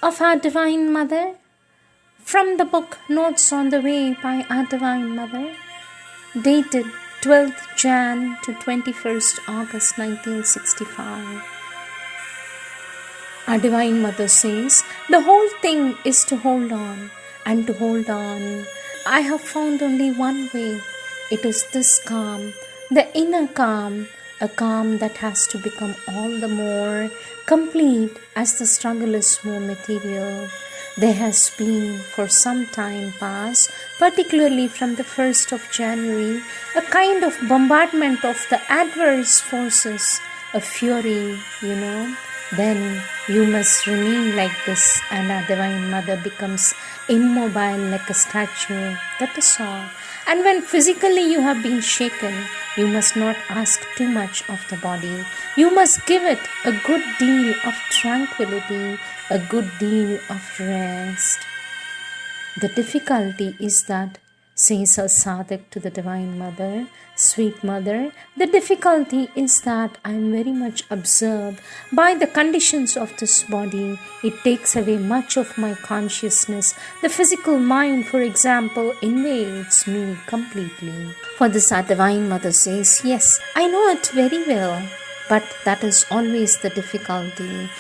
of our Divine Mother from the book Notes on the Way by our Divine Mother, dated 12th Jan to 21st August 1965. Our Divine Mother says, the whole thing is to hold on and to hold on. I have found only one way. It is this calm, the inner calm, a calm that has to become all the more complete as the struggle is more material. There has been for some time past, particularly from the 1st of January, a kind of bombardment of the adverse forces, a fury, Then you must remain like this, and our Divine Mother becomes immobile like a statue. That is all. And when physically you have been shaken, you must not ask too much of the body. You must give it a good deal of tranquility, a good deal of rest. The difficulty is that, says a sadhak to the Divine Mother, sweet Mother, the difficulty is that I am very much absorbed by the conditions of this body. It takes away much of my consciousness. The physical mind, for example, invades me completely. For this, our Divine Mother says, yes, I know it very well. But that is always the difficulty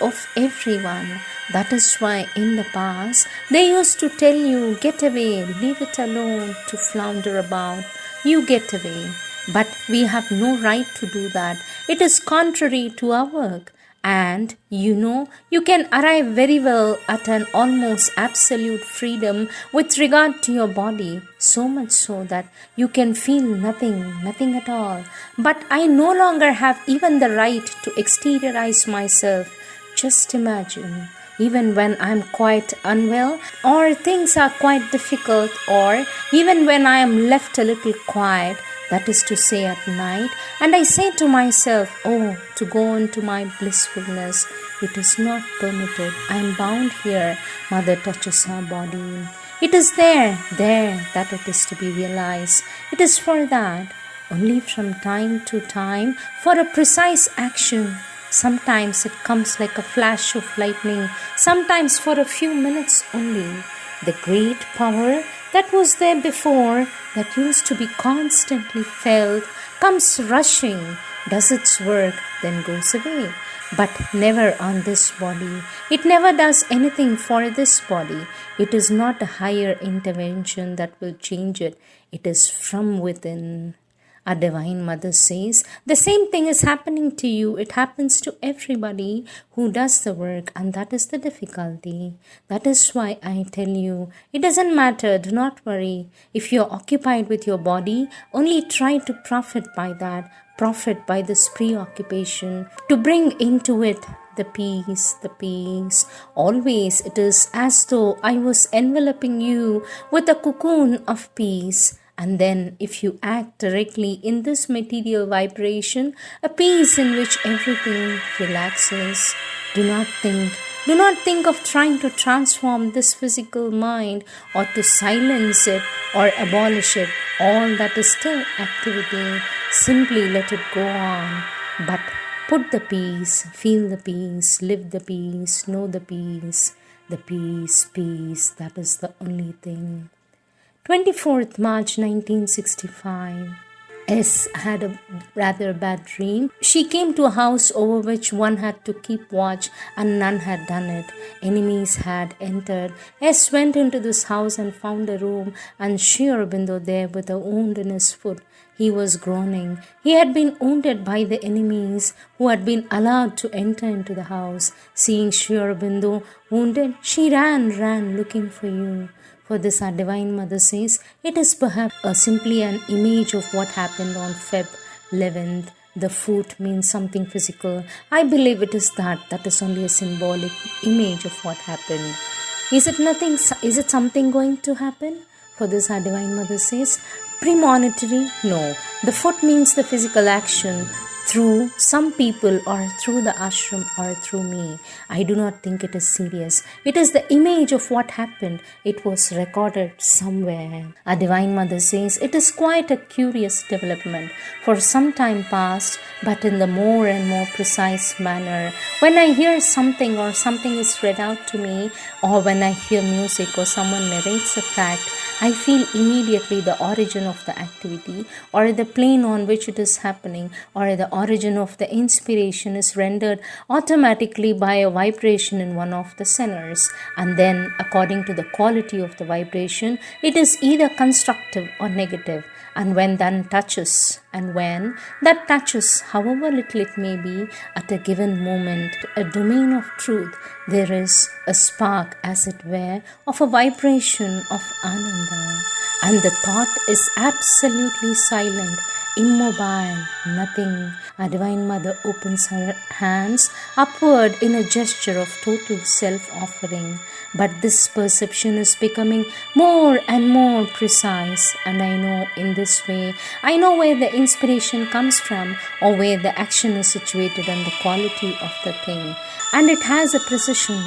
of everyone. That is why in the past, they used to tell you, get away, leave it alone to flounder about. You get away. But we have no right to do that. It is contrary to our work. And you can arrive very well at an almost absolute freedom with regard to your body, so much so that you can feel nothing at all. But I no longer have even the right to exteriorize myself. Just imagine, even when I'm quite unwell, or things are quite difficult, or even when I am left a little quiet, that is to say at night, and I say to myself, to go into my blissfulness, it is not permitted. I am bound here. Mother touches her body. It is there that it is to be realized. It is for that. Only from time to time, for a precise action. Sometimes it comes like a flash of lightning, sometimes for a few minutes only. The great power that was there before, that used to be constantly felt, comes rushing, does its work, then goes away. But never on this body. It never does anything for this body. It is not a higher intervention that will change it. It is from within. Our Divine Mother says, the same thing is happening to you. It happens to everybody who does the work, and that is the difficulty. That is why I tell you, it doesn't matter, do not worry. If you're occupied with your body, only try to profit by that. Profit by this preoccupation, to bring into it the peace. Always it is as though I was enveloping you with a cocoon of peace. And then if you act directly in this material vibration, a peace in which everything relaxes, do not think of trying to transform this physical mind or to silence it or abolish it. All that is still activity. Simply let it go on. But put the peace, feel the peace, live the peace, know the peace. The peace, that is the only thing. 24th March 1965. S had a rather bad dream. She came to a house over which one had to keep watch, and none had done it. Enemies had entered. S went into this house and found a room, and Sri Aurobindo there with a wound in his foot. He was groaning. He had been wounded by the enemies who had been allowed to enter into the house. Seeing Sri Aurobindo wounded, she ran looking for you. For this, our Divine Mother says, it is perhaps simply an image of what happened on Feb 11th. The foot means something physical. I believe it is that. That is only a symbolic image of what happened. Is it something going to happen? For this, our Divine Mother says, premonitory? No. The foot means the physical action. through some people or through the ashram or through me. I do not think it is serious. It is the image of what happened. It was recorded somewhere. Our Divine Mother says it is quite a curious development for some time past, but in the more and more precise manner. When I hear something or something is read out to me, or when I hear music or someone narrates a fact, I feel immediately the origin of the activity or the plane on which it is happening, or the origin of the inspiration is rendered automatically by a vibration in one of the centers. And then, according to the quality of the vibration, it is either constructive or negative. And when that touches, however little it may be, at a given moment, a domain of truth, there is a spark, as it were, of a vibration of Ananda. And the thought is absolutely silent, immobile, nothing. Our Divine Mother opens her hands upward in a gesture of total self-offering. But this perception is becoming more and more precise, and I know in this way, I know where the inspiration comes from, or where the action is situated, and the quality of the thing. And it has a precision,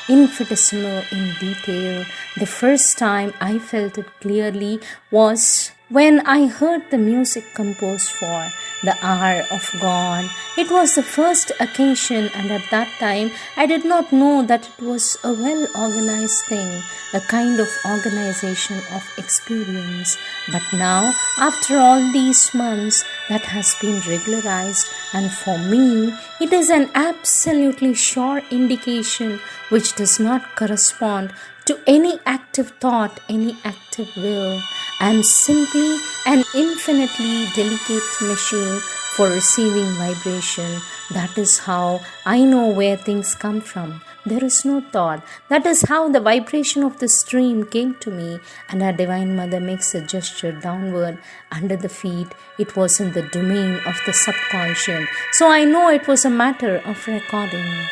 infinitesimal in detail. The first time I felt it clearly was when I heard the music composed for the Hour of God. It was the first occasion, and at that time I did not know that it was a well-organized thing, a kind of organization of experience. But now, after all these months, that has been regularized, and for me, it is an absolutely sure indication which does not correspond to any active thought, any active will. I am simply an infinitely delicate machine for receiving vibration. That is how I know where things come from. There is no thought. That is how the vibration of the stream came to me, and our Divine Mother makes a gesture downward under the feet. It was in the domain of the subconscious. So I know it was a matter of recording.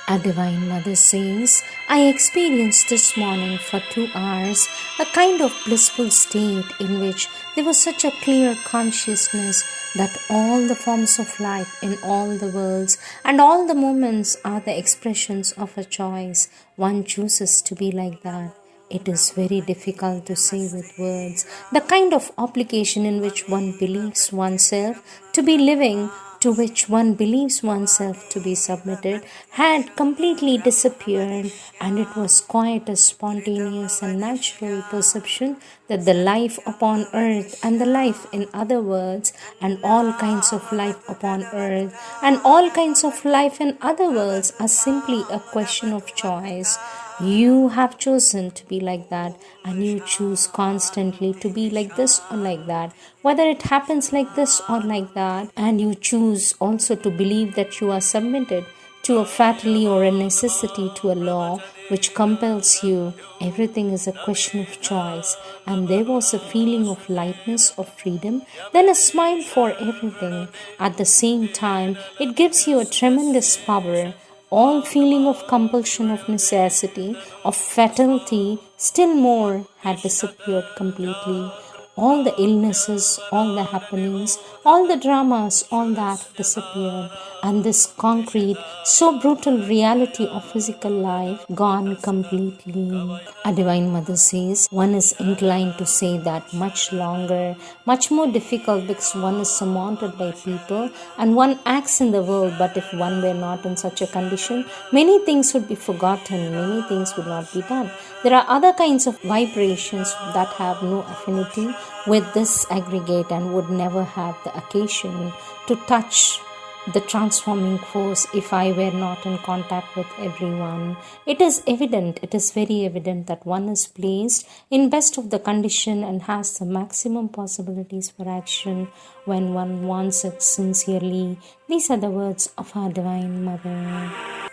Our Divine Mother says, I experienced this morning for 2 hours a kind of blissful state in which there was such a clear consciousness that all the forms of life in all the worlds and all the moments are the expressions of a choice. One chooses to be like that. It is very difficult to say with words. The kind of obligation in which one believes oneself to be living, to which one believes oneself to be submitted, had completely disappeared, and it was quite a spontaneous and natural perception that the life upon earth and the life in other worlds and all kinds of life upon earth and all kinds of life in other worlds are simply a question of choice. You have chosen to be like that, and you choose constantly to be like this or like that, whether it happens like this or like that, and you choose also to believe that you are submitted to a fatality or a necessity, to a law which compels you. Everything is a question of choice, and there was a feeling of lightness, of freedom, then a smile for everything. At the same time, it gives you a tremendous power. All feeling of compulsion, of necessity, of fatality, still more, had disappeared completely. All the illnesses, all the happenings, all the dramas, all that disappeared. And this concrete, so brutal reality of physical life gone completely. A Divine Mother says one is inclined to say that much longer, much more difficult, because one is surmounted by people and one acts in the world. But if one were not in such a condition, many things would be forgotten, many things would not be done. There are other kinds of vibrations that have no affinity with this aggregate and would never have the occasion to touch the transforming force if I were not in contact with everyone. It is evident, it is very evident that one is placed in best of the condition and has the maximum possibilities for action when one wants it sincerely. These are the words of our Divine Mother.